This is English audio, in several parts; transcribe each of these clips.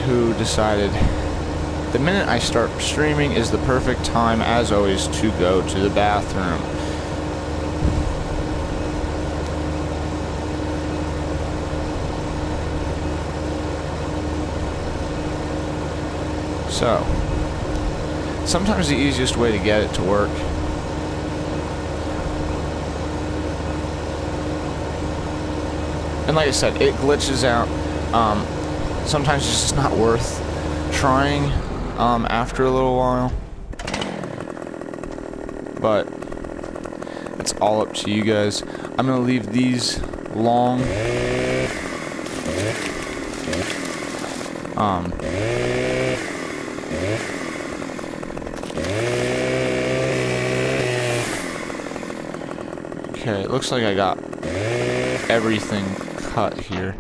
who decided the minute I start streaming is the perfect time, as always, to go to the bathroom. So, sometimes the easiest way to get it to work and like I said, it glitches out. Sometimes it's just not worth trying after a little while. But it's all up to you guys. I'm gonna leave these long. Okay, it looks like I got everything cut here.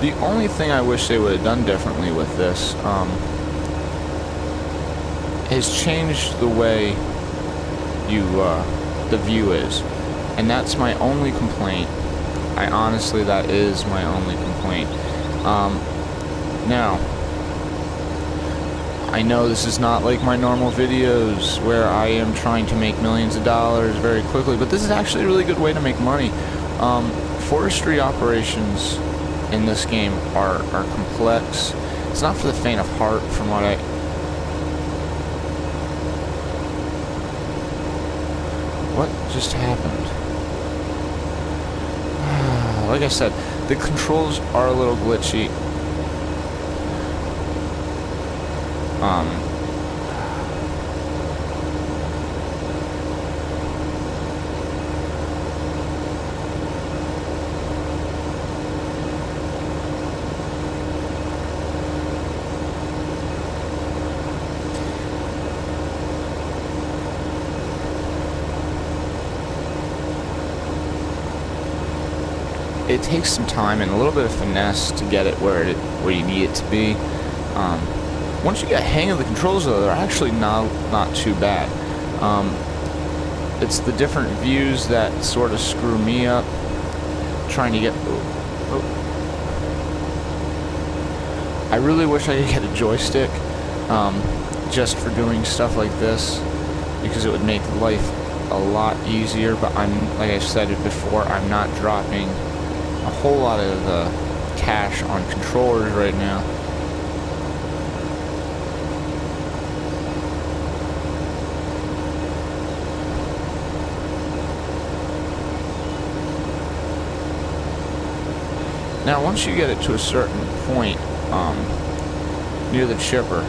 The only thing I wish they would have done differently with this is changed the way the view is, and that's my only complaint. That is my only complaint. Now, I know this is not like my normal videos where I am trying to make millions of dollars very quickly, but this is actually a really good way to make money. Forestry operations in this game are complex. It's not for the faint of heart, from what I... What just happened? Like I said, the controls are a little glitchy. It takes some time and a little bit of finesse to get it where you need it to be. Once you get a hang of the controls, though, they're actually not too bad. It's the different views that sort of screw me up. Trying to get... I really wish I could get a joystick just for doing stuff like this, because it would make life a lot easier. But like I said it before, I'm not dropping a whole lot of cash on controllers right now. Now, once you get it to a certain point near the chipper,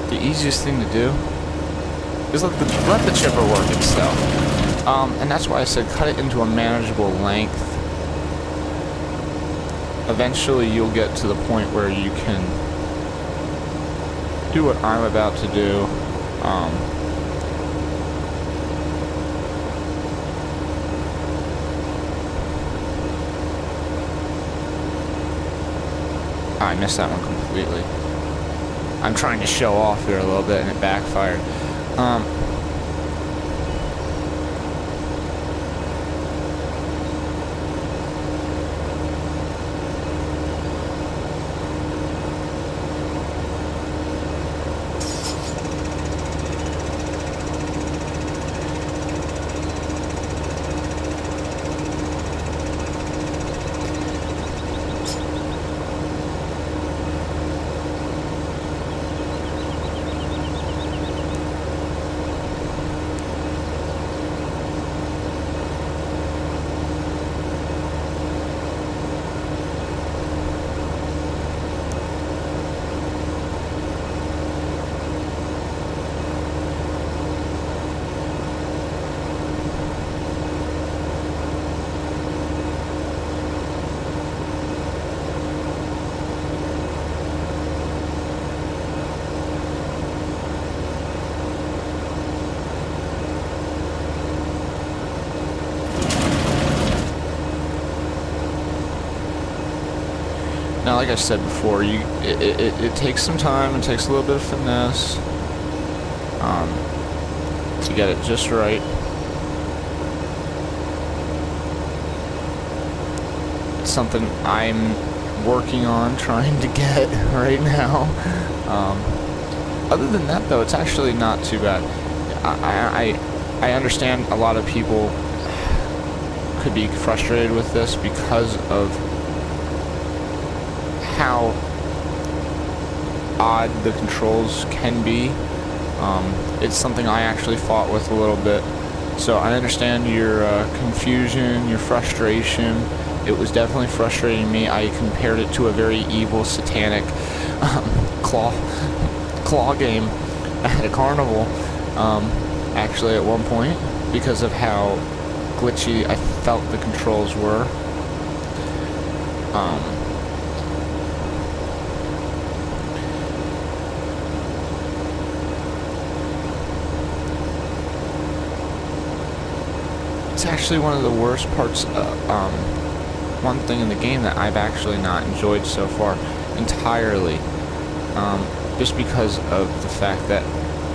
the easiest thing to do is let the chipper work itself. And that's why I said cut it into a manageable length. Eventually you'll get to the point where you can do what I'm about to do. I missed that one completely. I'm trying to show off here a little bit and it backfired. Now, like I said before, it takes some time, it takes a little bit of finesse. to get it just right. It's something I'm working on trying to get right now. Other than that, though, it's actually not too bad. I understand a lot of people could be frustrated with this because of how odd the controls can be. It's something I actually fought with a little bit, so I understand your confusion, your frustration. It was definitely frustrating me. I compared it to a very evil, satanic claw game at a carnival, actually at one point, because of how glitchy I felt the controls were. It's actually one of the worst parts, one thing in the game that I've actually not enjoyed so far entirely, just because of the fact that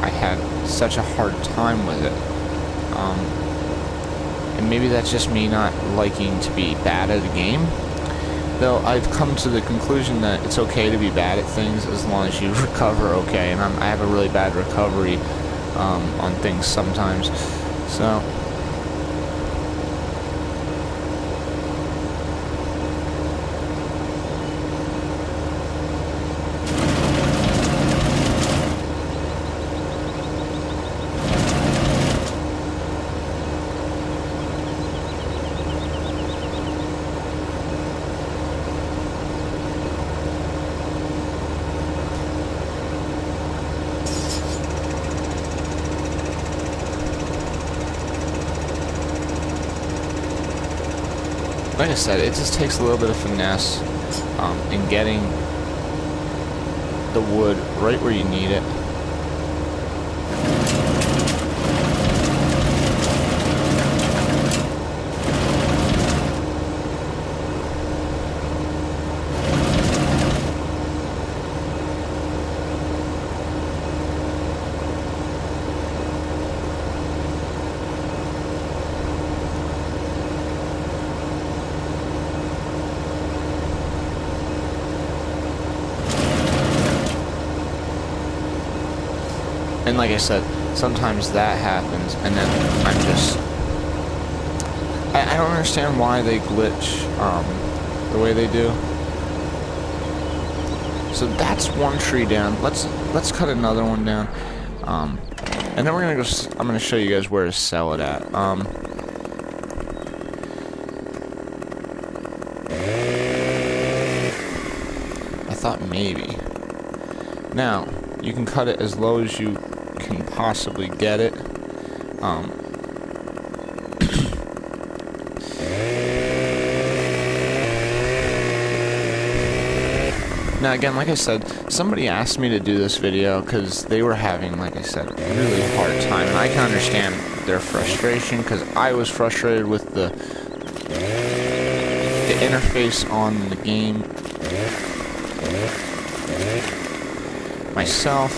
I had such a hard time with it. And maybe that's just me not liking to be bad at a game, though I've come to the conclusion that it's okay to be bad at things as long as you recover okay, and I have a really bad recovery on things sometimes, so... Like I said, it just takes a little bit of finesse in getting the wood right where you need it. And like I said, sometimes that happens, and then I'm just... I don't understand why they glitch the way they do. So that's one tree down. Let's cut another one down. And then we're gonna go... I'm gonna show you guys where to sell it at. I thought maybe. Now, you can cut it as low as you can possibly get it. Now again, like I said, somebody asked me to do this video because they were having, like I said, a really hard time, and I can understand their frustration because I was frustrated with the interface on the game myself,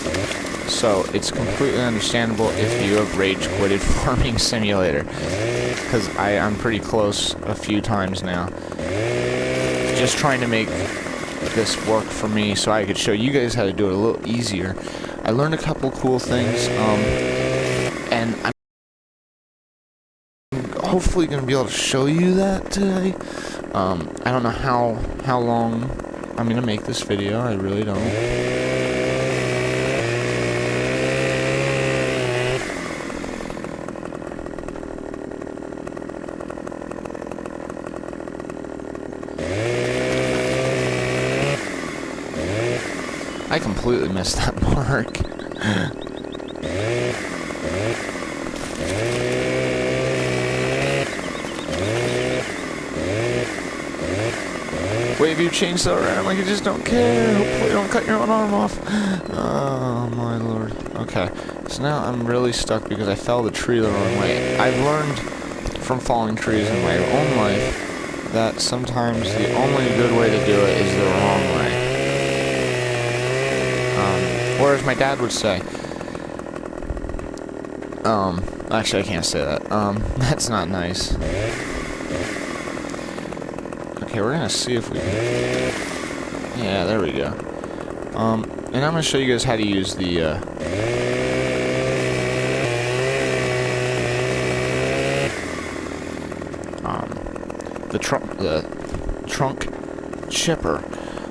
so it's completely understandable if you have rage quitted Farming Simulator, because I'm pretty close a few times now, just trying to make this work for me so I could show you guys how to do it a little easier. I learned a couple cool things, and I'm hopefully going to be able to show you that today. I don't know how long I'm going to make this video, I really don't. I completely missed that mark. Wave your chainsaw around like you just don't care. Hopefully you don't cut your own arm off. Oh my lord. Okay, so now I'm really stuck because I fell the tree the wrong way. I've learned from falling trees in my own life that sometimes the only good way to do it is the wrong way. Or as my dad would say, Actually I can't say that. That's not nice. Okay, we're gonna see if we can... Yeah, there we go. And I'm gonna show you guys how to use the, the trunk chipper,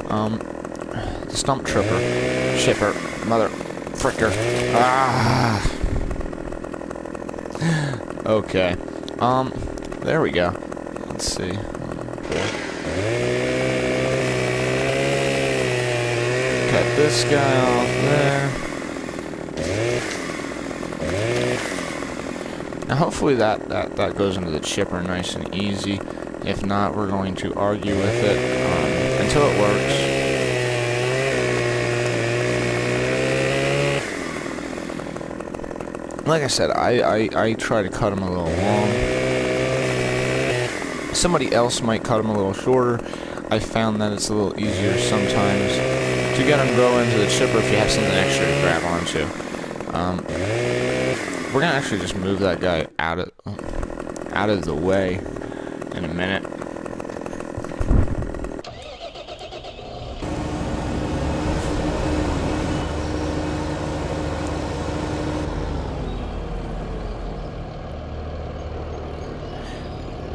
the stump chipper, mother fricker. Ah. Okay. There we go. Let's see. Cut this guy off there. Now hopefully that goes into the chipper nice and easy. If not, we're going to argue with it until it works. Like I said, I try to cut them a little long. Somebody else might cut them a little shorter. I found that it's a little easier sometimes to get them go into the chipper if you have something extra to grab onto. We're gonna actually just move that guy out of the way in a minute.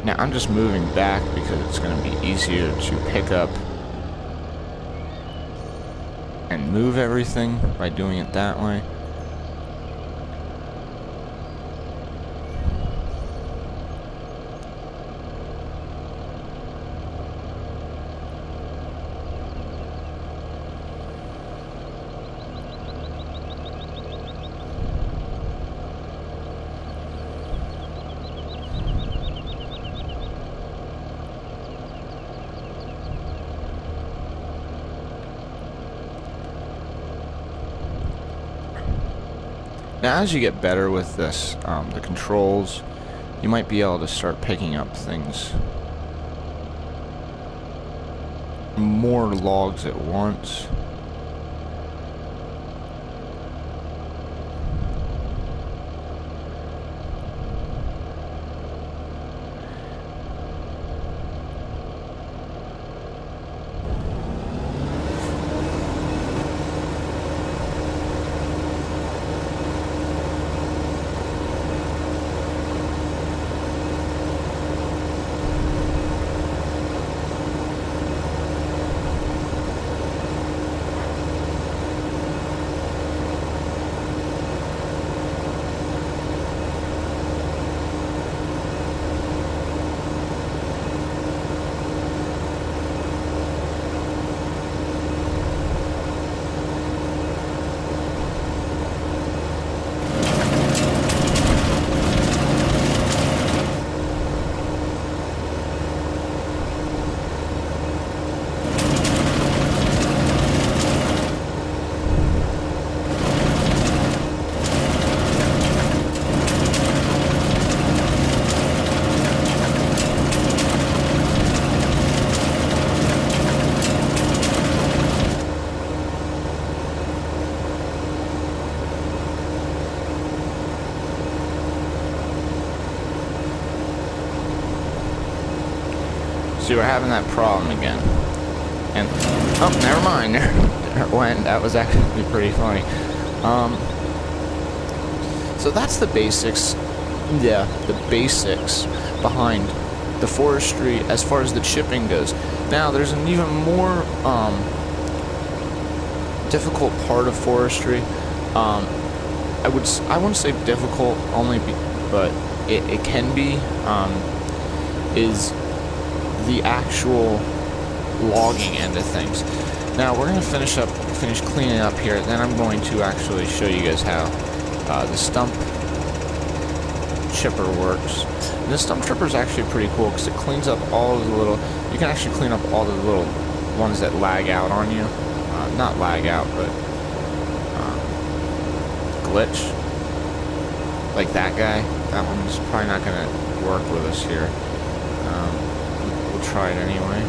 Now I'm just moving back because it's going to be easier to pick up and move everything by doing it that way. Now, as you get better with this, the controls, you might be able to start picking up things, more logs at once. See, we're having that problem again. And, oh, never mind. There it went. That was actually pretty funny. So that's the basics. Yeah, the basics behind the forestry as far as the chipping goes. Now, there's an even more difficult part of forestry. I wouldn't say difficult only, but it can be. Is the actual logging end of things. Now we're going to finish cleaning up here, then I'm going to actually show you guys how the stump chipper works. And the stump chipper is actually pretty cool because it cleans up all of the little, you can actually clean up all the little ones that lag out on you. Not lag out, but glitch. Like that guy. That one's probably not going to work with us here. Try it anyway.